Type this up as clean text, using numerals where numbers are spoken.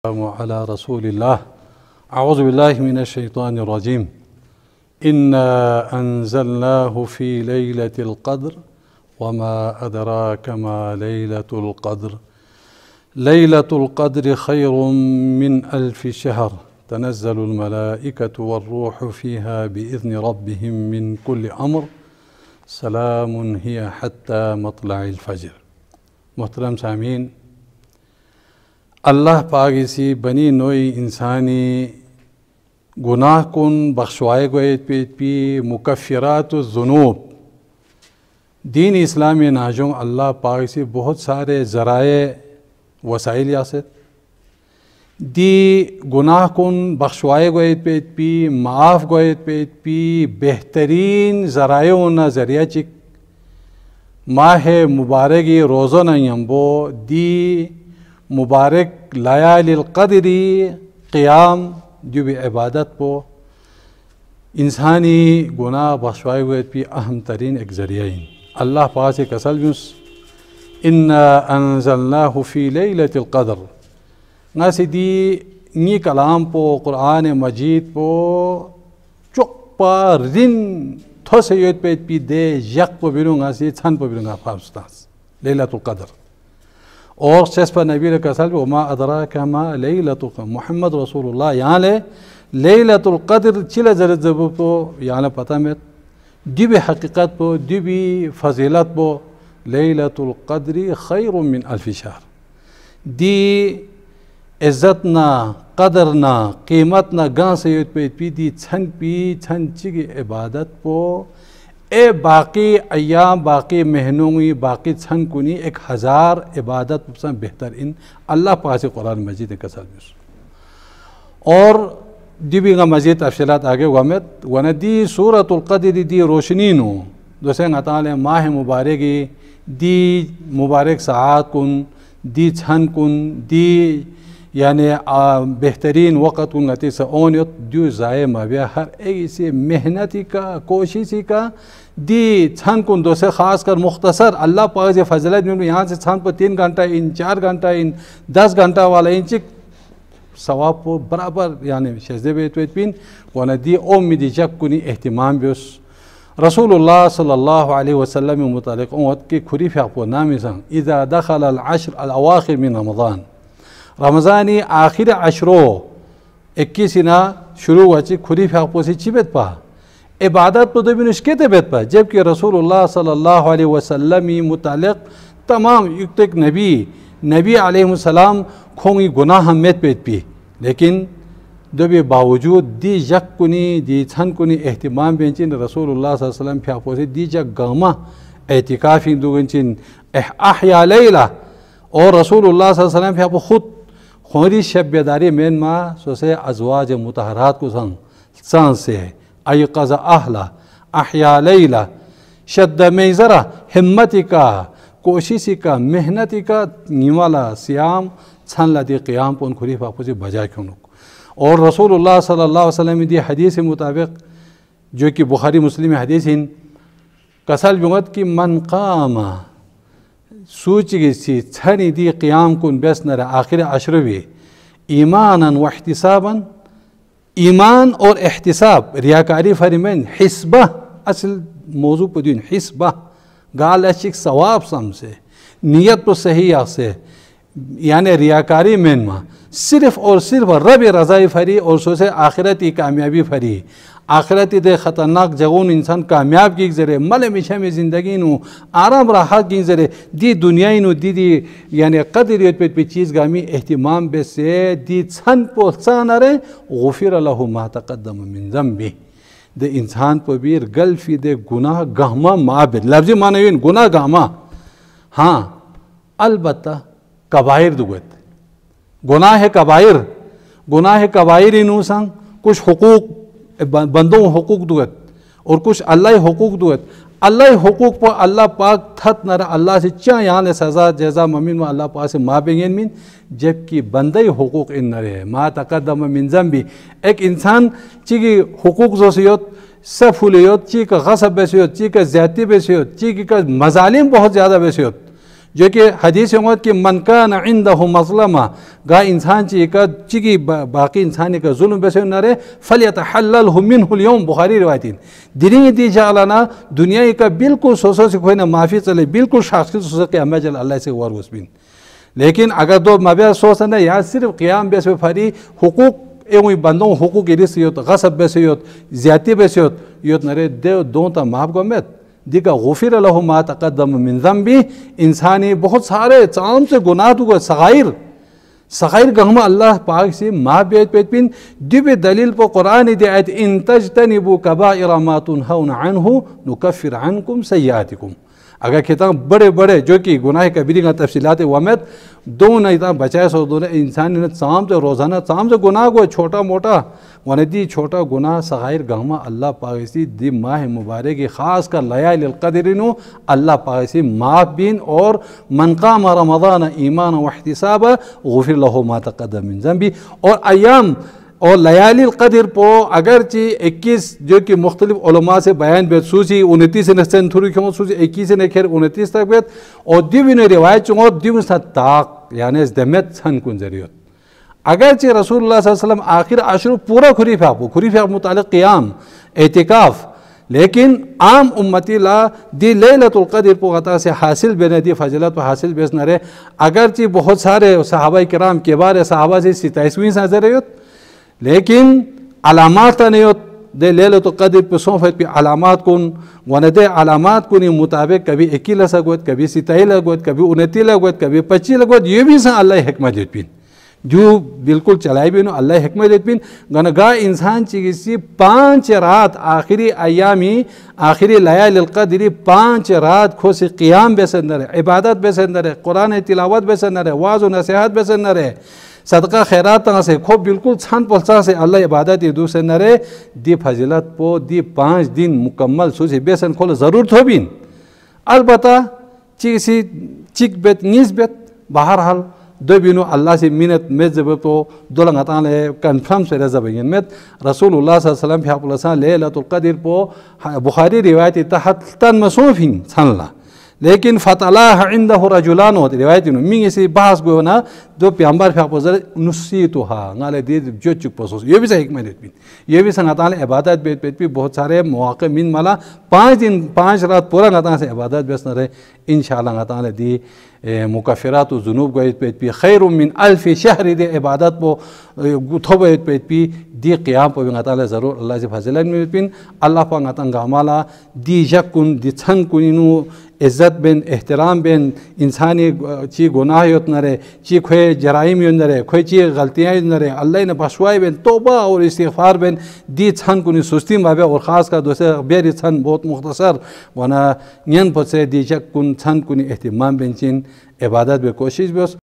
على رسول الله أعوذ بالله من الشيطان الرجيم إنا أنزلناه في ليلة القدر وما أدراك ما ليلة القدر ليلة القدر خير من 1000 شهر تنزل الملائكة والروح فيها بإذن ربهم من كل أمر سلام هي حتى مطلع الفجر. محترم سامعین، اللہ پاک اسی بنی نوئی انسانی گناہ کن بخشوائے گویت پیت پی مکفرات الذنوب دین اسلامی ناجوں اللہ پاک اسی بہت سارے ذرائع وسائل یاست دی گناہ کن بخشوائے گویت پیت پی معاف گویت پیت پی بہترین ذرائع و ذریعہ چک ماہ مبارکی روزہ نیمبو دی مبارک لیال القدری قیام جو بھی عبادت پو انسانی گناہ بخشوائے ہوئے پی اہم ترین ایک ذریعہ اللہ پاک سے کسل بیس انا انزلناہ فی لیلۃ القدر ناسی دی نی کلام پو قرآن مجید پو چک پا رن تھو سے یوت پیت پی دے یک پو بیروں گا سی چھن پو بیروں گا فاستاز لیلۃ القدر اور سیس پر نبی علیہ السلام وما ادراک ما لیلۃ القدر محمد رسول اللہ یہاں لے لیلۃ القدر چلے زرد زبو پو یہاں لے پتہ میں دی بھی حقیقت پو دی بھی فضیلت پو لیلۃ القدر خیر من 1000 شہر دی عزتنا قدرنا قیمتنا گاں سے یوت پی دی چھن چھن چگی عبادت پو اے باقی ایام باقی مہینوں باقی چھن کنی 1000 عبادت پسند بہتر ان اللہ پاک قرآن مجید کا سلمیس اور دی بھی مزید تفصیلات آگے وامت ون دی سورۃ القدر دی روشنینو دوسرے نتال ماہ مبارکی دی مبارک ساعات کن دی چھن کن دی یعنی بہترین وقت کن غتی سے اونیت دیو ضائع مابیا ہر ایک اسی محنتی کا کوششی کا دی چھن کن دو سے خاص کر مختصر اللہ پاک سے فضلیت میں یہاں سے چھن پر 3 گھنٹہ ان 4 گھنٹہ ان 10 گھنٹہ والا ان چک ثواب کو برابر یعنی شہزے بیتویت پین وانا دی اومی دی جک کنی اہتمام بیوس رسول اللہ صلی اللہ علیہ وسلم متعلق امت کی کھری فیقو نامی سن اذا دخل العشر الاواخر من رمضان رمضانی آخر عشرو 21 شروع ہوا چی کھری فیقو سی چی بیت پا عبادت پا دو بینش کیتے بیت پا جبکہ رسول اللہ صلی اللہ علیہ وسلم متعلق تمام یکتک نبی علیہ السلام کھونگی گناہ ہمیت پیت پی لیکن دو بھی باوجود دی جک کنی دی چھن کنی اہتمام بینچین رسول اللہ صلی اللہ علیہ وسلم پھیاپو سے دی جک گاما اعتکافی دو گنچین احیا لیلہ اور رسول اللہ صلی اللہ علیہ وسلم پھیاپو خود خوری شب بیداری مین ما سوسے ازواج متحرات کو سان سے ہے ایقظ اہلا احیا لیلہ شد میزرہ ہمتی کا کوششی کا محنتی کا نیوالا سیام چھن لدی قیام پون کھری پاپو سے بجا کیوں اور رسول اللہ صلی اللہ علیہ وسلم دی حدیث مطابق جو کہ بخاری مسلم حدیث ہیں کسل بگت کی من قام سوچ گئی سی چھنی دی قیام کن بیس نر آخر عشروی ایمانا و احتسابا ایمان اور احتساب ریاکاری فرمین حسبہ اصل موضوع پر دین حسبہ گال اشک ثواب سم سے نیت پر صحیح سے یعنی ریاکاری مین ما صرف اور صرف رب رضائی فری اور سوسے آخرتی کامیابی فری آخرتی دے خطرناک جگون انسان کامیاب کی ذریعے مل مشہ میں زندگی نو آرام راحت کی ذریعے دی دنیای نو دی یعنی قدریت پہ چیز گامی اہتمام بے سے دی چھن پوچھان رے غفر لہو ما تقدم من ذنبی دے انسان پہ بیر گلفی دے گناہ گہما معابد لفظی معنی گناہ گہما ہاں البتہ کبائر دوگت گناہ کبائر انہوں سنگ کچھ حقوق بندوں حقوق دوگت اور کچھ اللہ حقوق دوگت اللہ حقوق پر اللہ پاک تھت نر اللہ سے چاہ یہاں لے سزا جزا ممین و اللہ پاک سے ما بینگین من جبکہ بندی حقوق ان نرے ما تقدم من ذنبی ایک انسان چیکی حقوق زو سیوت سفولیوت چیک غصب بیسیوت چیک زیادتی بیسیوت چیک مظالم بہت زیادہ بیسیوت جو کہ حدیث ہوت کہ من کان عندہ مظلمہ گا انسان چی کا چکی باقی انسانی کا ظلم بیسے نرے فلیتحللہ منہ اليوم بخاری روایتین دینی دی جعلنا دنیا کا بالکل سوسو سے کوئی نہ معافی چلے بالکل شخصی سوسو کہ امی جل اللہ سے ورغس بین لیکن اگر دو مبیا سوسنا یا صرف قیام بیس بفاری حقوق ایوی بندوں حقوق ریسی ہوت غصب بیسی ہوت زیادتی بیسی ہوت یوت نرے دون تا معاف گومیت دیکھا غفر لہ ما تقدم من ذنبی انسانی بہت سارے چام سے گناہ تو صغائر گہما اللہ پاک سے ما بیت پیت پین دیو دلیل پا قرآن دی آیت ان تجتنبوا کبائر ما تنہون عنہ نکفر عنکم سیئاتکم اگر کتاب بڑے بڑے جو کہ گناہ کبیری کا تفصیلات ومیت دون ایتا بچائے سو دون انسانی نے چام سے روزانہ چام سے گناہ کو چھوٹا موٹا وندی چھوٹا گناہ صغائر گہما اللہ پاکسی دی ماہ مبارک خاص کر لیال القدرینو اللہ پاکسی معاف بین اور من قام رمضان ایمان و احتساب غفر لہ ما تقدم من ذنبی اور ایام اور لیالی القدر پو اگرچہ 21 جو کہ مختلف علماء سے بیان بیت سوسی 29 نستن تھوڑی کھمو سوسی 21 نے کھر 29 تک بیت اور دیوی نے روایت چونگو دیوی نے تاق یعنی اس دمیت سن کن ذریعت اگرچہ رسول اللہ صلی اللہ علیہ وسلم آخر عشر پورا کھری پھاپ متعلق قیام اعتکاف لیکن عام امتی لا دی لیلت القدر پو غطا سے حاصل بینے دی فضیلت پو حاصل بیس نہ رہے اگرچہ بہت سارے صحابہ کرام کبار صحابہ سے 27ویں سے ذریعت لیکن علامات نہیں ہوت دے لیلت القدر پہ صوفت پہ علامات کن وندے علامات کنی مطابق کبھی 21 لگوت کبھی 27 لگوت کبھی 29 لگوت کبھی 25 لگوت یہ بھی سا اللہ حکمت دیت پین جو بالکل چلائی بھی نو اللہ حکمت دیت پین گنگاہ انسان چیزی 5 رات آخری ایامی آخری لیال القدری 5 رات کھوسی قیام بے سندر ہے عبادت بے سندر ہے قرآن تلاوت بے سندر ہے واعظ و نصیحت بے سندر ہے صدقہ خیرات سے خوب بالکل چھان پلسا سے اللہ عبادت دو سے نرے دی فضیلت پو دی 5 دن مکمل سوسی بیسن کھول ضرورت ہو بین البتہ چیسی چک بیت نیز بیت بہرحال دو بینو اللہ سے منت مزب تو دولنگتان لے کنفرم سے رضا بین مت رسول اللہ صلی اللہ علیہ وسلم فی حق اللہ لیلت القدر پو بخاری روایتی تحت تن مسوفین سن اللہ لیکن فتلاح عندہ رجلان ہوتی روایتی نو مینگ اسی بحث گو نا دو پیامبر فی اپوزر نسیتوها نالے دید جو چک پسوس یہ بھی سے حکمت دیت بین یہ بھی سنگا تعالی عبادت بیت بیت بھی بہت سارے مواقع من مالا 5 دن 5 رات پورا نتان سے عبادت بیس نہ رہے انشاءاللہ تعالی دی مکفرات و ذنوب گویت بیت بھی خیر من 1000 شہر دی عبادت پو گتھو بیت بیت بھی دی قیام پو بھی تعالی ضرور اللہ سے فضلت میں بیت بین اللہ پا نتان گامالا دی جکن دی چھن کنینو عزت بین احترام بین انسانی چی گناہ یوت نہ رہے چی کھوئے جرائم یوت نہ رہے کھوئے چی غلطیاں یوت نہ رہے اللہ نے بخشوائی بین توبہ اور استغفار بین دی چھن کنی سستی مابے اور خاص کا دوسرے بیری چھن بہت مختصر ونا نین پھت سے دی جک کن چھن کنی احتمام بین چین عبادت بے کوشش بے